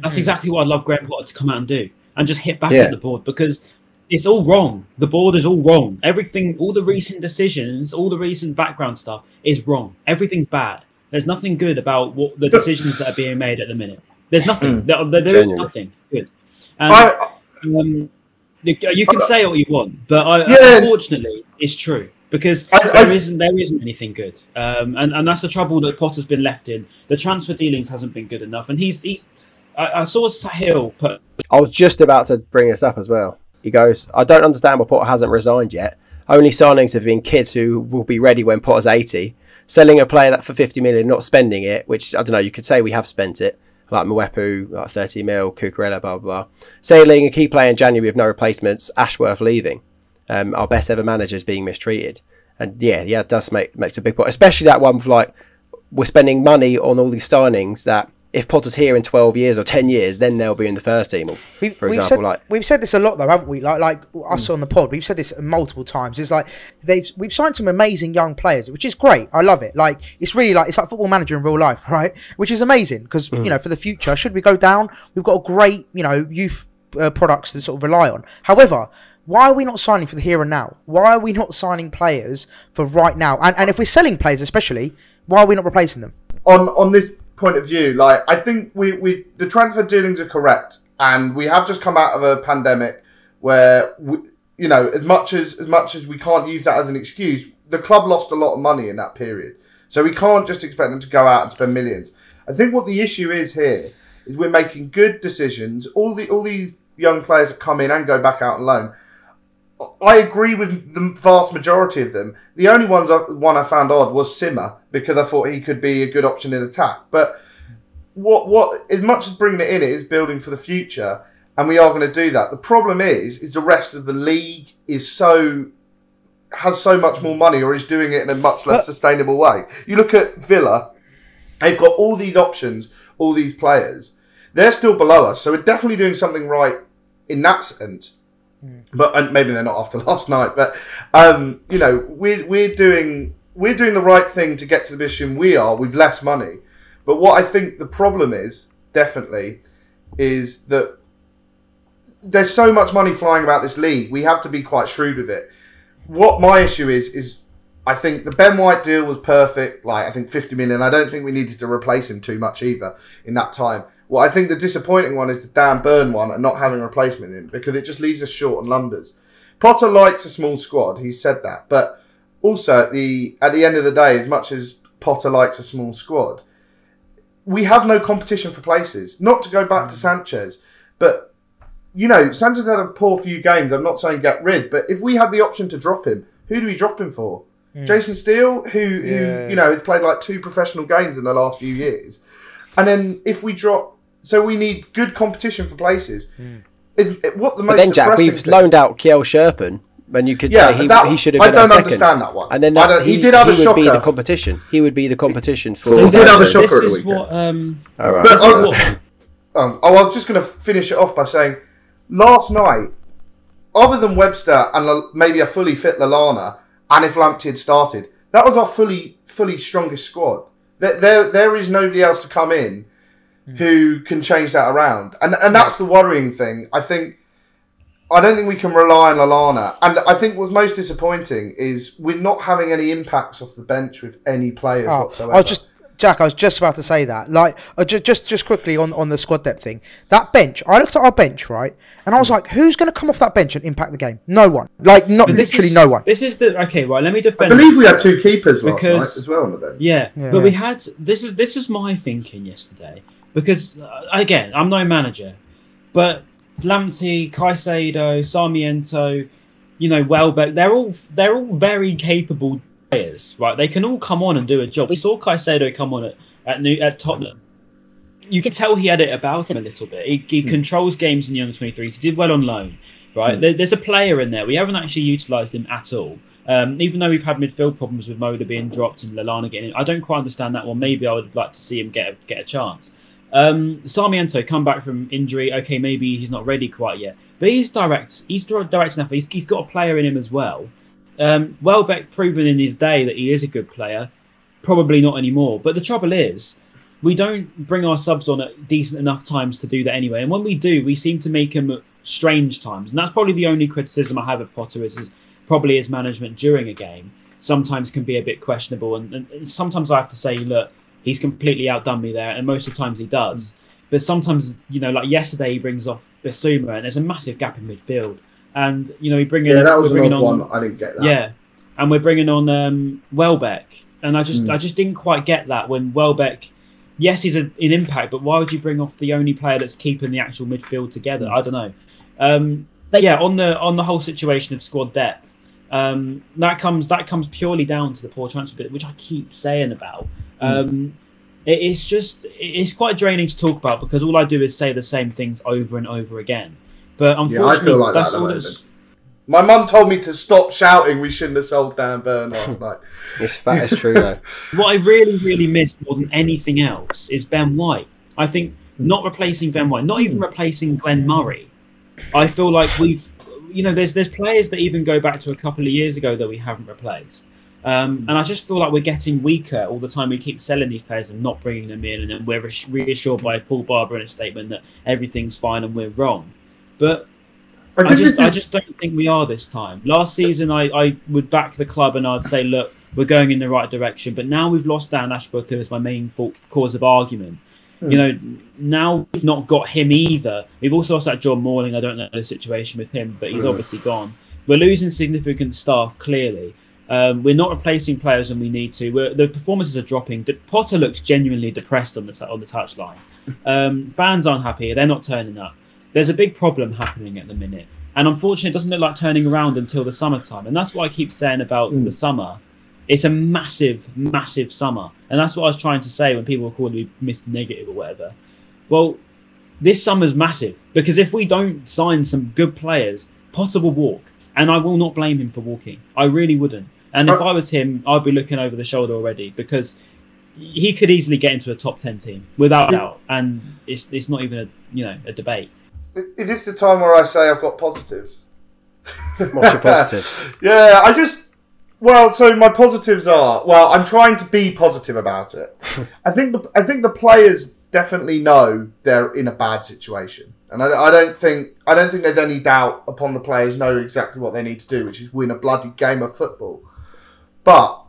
That's exactly what I'd love Graham Potter to come out and do, and just hit back at the board, because it's all wrong. The board is all wrong. Everything, all the recent decisions, all the recent background stuff is wrong. Everything's bad. There's nothing good about what the decisions that are being made at the minute. There's nothing. There is nothing good. And you can say what you want, but unfortunately, it's true, because there isn't anything good. And that's the trouble that Potter's been left in. The transfer dealings hasn't been good enough, and I saw Sahil put. I was just about to bring this up as well. He goes, I don't understand why Potter hasn't resigned yet. Only signings have been kids who will be ready when Potter's 80. Selling a player that for 50 million, not spending it, which, I don't know, you could say we have spent it, like Mwepu, like 30 mil, Cucurella, blah, blah, blah. Selling a key player in January with no replacements, Ashworth leaving. Our best ever managers being mistreated. And it does makes a big point, especially that one with, like, we're spending money on all these signings that if Potter's here in 12 years or 10 years, then they'll be in the first team. For example, we've said this a lot, though, haven't we? Like us on the pod, we've said this multiple times. It's like we've signed some amazing young players, which is great. I love it. Like it's like Football Manager in real life, right? Which is amazing because you know, for the future, should we go down, we've got a great youth products to sort of rely on. However, why are we not signing for the here and now? Why are we not signing players for right now? And if we're selling players, especially, why are we not replacing them? On this point of view, like I think the transfer dealings are correct, and we have just come out of a pandemic where as much as we can't use that as an excuse, the club lost a lot of money in that period, so we can't just expect them to go out and spend millions. I think what the issue is here is we're making good decisions. All these young players that come in and go back out on loan, I agree with the vast majority of them. The only one I found odd was Simmer, because I thought he could be a good option in attack. But what as much as bringing it in, it is building for the future, and we are going to do that. The problem is the rest of the league has so much more money, or is doing it in a much less sustainable way. You look at Villa; they've got all these options, all these players. They're still below us, so we're definitely doing something right in that sense. But maybe they're not after last night. But we're doing the right thing to get to the position we are with less money. But what I think the problem is definitely is that there's so much money flying about this league. We have to be quite shrewd with it. What my issue is I think the Ben White deal was perfect. Like I think 50 million. I don't think we needed to replace him too much either in that time. What I think the disappointing one is the Dan Burn one and not having a replacement in, because it just leaves us short on numbers. Potter likes a small squad, he said that, but also at the end of the day, as much as Potter likes a small squad, we have no competition for places. Not to go back to Sanchez, but Sanchez had a poor few games. I'm not saying get rid, but if we had the option to drop him, who do we drop him for? Jason Steele, who has played like 2 professional games in the last few years. And then if we drop, so we need good competition for places. What the most? But then, Jack, we've loaned out Kjell Sherpen, and you could say he should have been our second. I don't understand that one. And then he did have a shocker. He would be the competition. He would be the competition for. So he did have a shocker at the weekend. I was just going to finish it off by saying, last night, other than Webster and maybe a fully fit Lallana, and if Lamptey had started, that was our fully strongest squad. There is nobody else to come in who can change that around. And that's the worrying thing. I don't think we can rely on Lallana. And I think what's most disappointing is we're not having any impacts off the bench with any players whatsoever. I was just about to say that. Like, just quickly on the squad depth thing. That bench, I looked at our bench, right? And I was like, who's going to come off that bench and impact the game? No one. Like, no one. This is okay, right, let me defend. I believe we had 2 keepers last night as well on the bench. Yeah, but we had... This is my thinking yesterday. Because, again, I'm no manager. But Lamptey, Caicedo, Sarmiento, Welbeck, they're all very capable players, right? They can all come on and do a job. We saw Caicedo come on at Tottenham. You can tell he had it about him a little bit. He controls games in the under-23s. He did well on loan, right? There's a player in there. We haven't actually utilised him at all. Even though we've had midfield problems with Moda being dropped and Lallana getting in, I don't quite understand that one. Maybe I would like to see him get a chance. Sarmiento come back from injury. Okay, maybe he's not ready quite yet, but he's direct. He's direct enough. He's got a player in him as well. Welbeck proven in his day that he is a good player. Probably not anymore. But the trouble is, we don't bring our subs on at decent enough times to do that anyway. And when we do, we seem to make them at strange times. And that's probably the only criticism I have of Potter is probably his management during a game sometimes can be a bit questionable. And sometimes I have to say, look, he's completely outdone me there. And most of the times he does. But sometimes, you know, like yesterday, he brings off Bissouma and there's a massive gap in midfield. And, you know, we bring in... Yeah, that was an odd one. I didn't get that. Yeah. And we're bringing on Welbeck. And I just didn't quite get that when Welbeck... Yes, he's an impact, but why would you bring off the only player that's keeping the actual midfield together? I don't know. But yeah, on the whole situation of squad depth, that comes purely down to the poor transfer bit, which I keep saying about. It's quite draining to talk about because all I do is say the same things over and over again. But unfortunately, I feel like that's that all that's... My mum told me to stop shouting we shouldn't have sold Dan Burn last night. It's true though. What I really, really miss more than anything else is Ben White. I think not replacing Ben White, not even replacing Glenn Murray. I feel like we've, you know, there's players that even go back to a couple of years ago that we haven't replaced. And I just feel like we're getting weaker all the time. We keep selling these players and not bringing them in, and then we're reassured by Paul Barber in a statement that everything's fine and we're wrong. But I just don't think we are this time. Last season, I would back the club and I'd say, look, we're going in the right direction. But now we've lost Dan Ashworth, who is my main cause of argument. You know, now we've not got him either. We've also lost that John Morling. I don't know the situation with him, but he's obviously gone. We're losing significant staff, clearly. We're not replacing players when we need to. The performances are dropping. Potter looks genuinely depressed on the touchline. Fans aren't happy. They're not turning up. There's a big problem happening at the minute. And unfortunately, it doesn't look like turning around until the summertime. And that's what I keep saying about the summer. It's a massive, massive summer. And that's what I was trying to say when people were calling me Mr. Negative or whatever. Well, this summer's massive. Because if we don't sign some good players, Potter will walk. And I will not blame him for walking. I really wouldn't. And if I was him, I'd be looking over the shoulder already. Because he could easily get into a top 10 team, without doubt. And it's not even a debate. Is this the time where I say I've got positives? What's your positives? Yeah, so my positives are, I'm trying to be positive about it. I think the players definitely know they're in a bad situation, and I don't think there's any doubt upon the players know exactly what they need to do, which is win a bloody game of football. But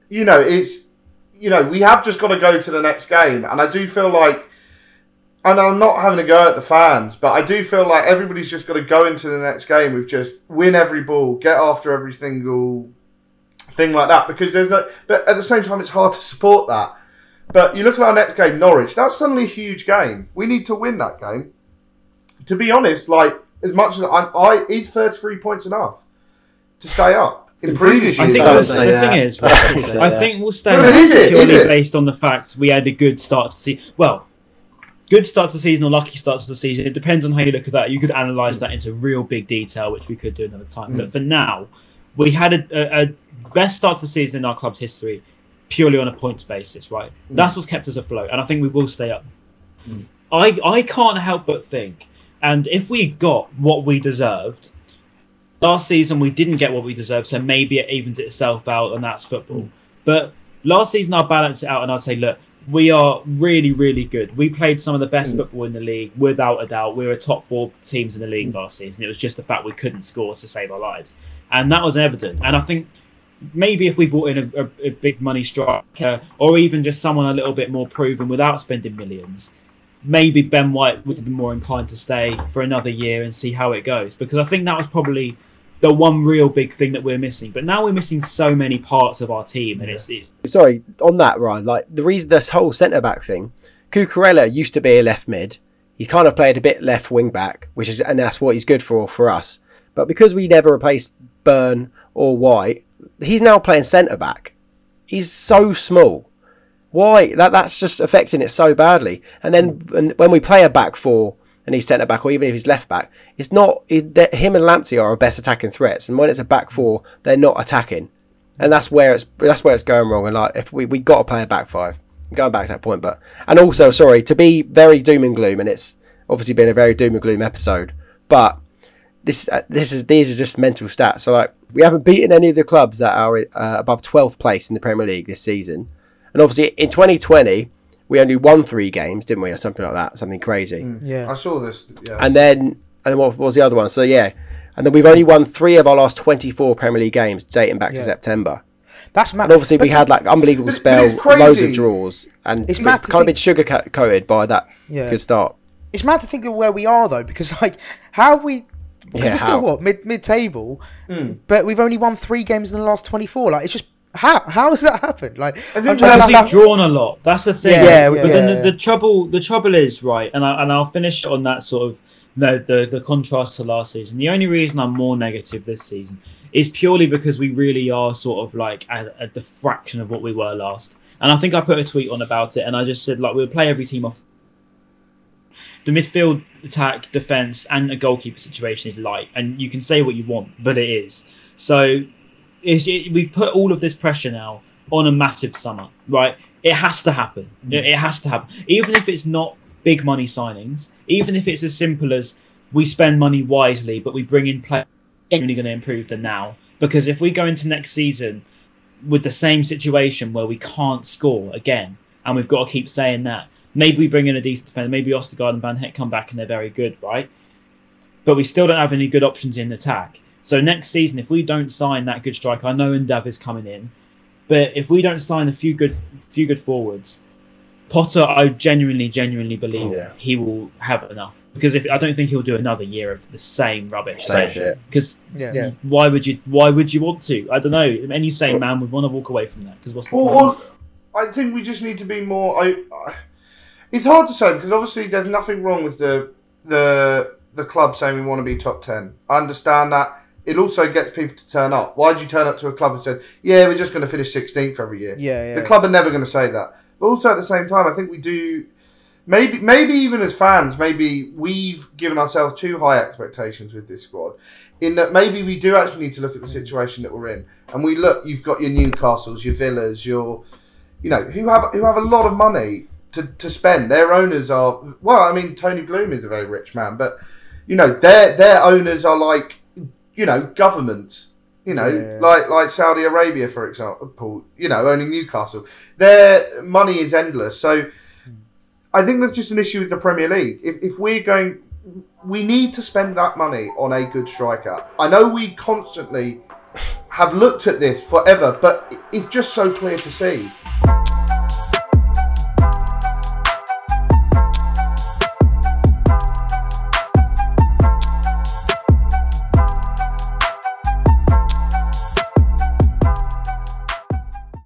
we have just got to go to the next game, and I do feel like. And I'm not having a go at the fans, but I do feel like everybody's just got to go into the next game with just win every ball, get after every single thing like that. Because but at the same time, it's hard to support that. But you look at our next game, Norwich. That's suddenly a huge game. We need to win that game. To be honest, as much as is 33 points enough to stay up in previous years? I think we'll stay up purely based on the fact we had a good start to see. Well. Good start to the season or lucky start to the season. It depends on how you look at that. You could analyse that into real big detail, which we could do another time. But for now, we had a best start to the season in our club's history, purely on a points basis, right? That's what's kept us afloat, and I think we will stay up. I can't help but think, and if we got what we deserved, last season we didn't get what we deserved, so maybe it evens itself out, and that's football. But last season I'll balance it out, and I'll say, look, we are really, really good. We played some of the best football in the league, without a doubt. We were top 4 teams in the league last season. It was just the fact we couldn't score to save our lives. And that was evident. And I think maybe if we brought in a big money striker, or even just someone a little bit more proven without spending millions, maybe Ben White would have been more inclined to stay for another year and see how it goes. Because I think that was probably the one real big thing that we're missing. But now we're missing so many parts of our team, and it's sorry on that, Ryan. Like the reason this whole centre back thing, Cucurella used to be a left mid. He kind of played a bit left wing back, and that's what he's good for us. But because we never replaced Burn or White, he's now playing centre back. He's so small. Why? That's just affecting it so badly. And then when we play a back 4. And he's centre back, or even if he's left back, him and Lamptey are our best attacking threats. And when it's a back 4, they're not attacking, and that's where it's going wrong. And like, if we got to play a back 5, going back to that point. And also, sorry to be very doom and gloom, and it's obviously been a very doom and gloom episode. But these are just mental stats. So like, we haven't beaten any of the clubs that are above 12th place in the Premier League this season. And obviously in 2020, we only won 3 games, didn't we, or something like that, something crazy. Yeah, I saw this. Yeah. And then what was the other one? So yeah, and then we've only won 3 of our last 24 Premier League games dating back to September. that's mad. And obviously we had like unbelievable spell, it's crazy. loads of draws, and It's it's mad to kind of been sugar coated by that good start. It's mad to think of where we are though, because like how have we? Because Yeah, we're still what mid table, but we've only won 3 games in the last 24. Like it's just how has that happened? Like I think We've drawn a lot. That's the thing. Yeah, but then the trouble is right, and I'll finish on that sort of the contrast to last season. The only reason I'm more negative this season is purely because we really are sort of like at the fraction of what we were last. And I think I put a tweet on about it, and I just said like we'll play every team off. The midfield, attack, defence, and a goalkeeper situation is light, and you can say what you want, but it is. So we've put all of this pressure now on a massive summer, right? It has to happen. It has to happen. Even if it's not big money signings, even if it's as simple as we spend money wisely, but we bring in players genuinely going to improve them now. Because if we go into next season with the same situation where we can't score again, and we've got to keep saying that, maybe we bring in a decent defender, maybe Ostergaard and Van Heck come back and they're very good, right? But we still don't have any good options in attack. So next season, if we don't sign that good striker, I know Ndav is coming in, but if we don't sign a few good forwards, Potter, I genuinely believe he will have enough. Because I don't think he'll do another year of the same rubbish. Same shit. Because why would you want to? I don't know. Any sane man would want to walk away from that. Because what's the point? I think we just need to be more. It's hard to say because obviously there's nothing wrong with the club saying we want to be top 10. I understand that. It also gets people to turn up. Why did you turn up to a club and said, yeah, we're just going to finish 16th every year? Yeah. The club are never going to say that. But also at the same time, I think we do. Maybe even as fans, maybe we've given ourselves too high expectations with this squad. In that maybe we do actually need to look at the situation that we're in, and we look. You've got your Newcastles, your Villas, who have a lot of money to spend. Their owners are Tony Bloom is a very rich man, but their owners are like governments. Like Saudi Arabia, for example. Owning Newcastle, their money is endless. So I think that's just an issue with the Premier League. If we're going, we need to spend that money on a good striker. I know we constantly have looked at this forever, but it's just so clear to see.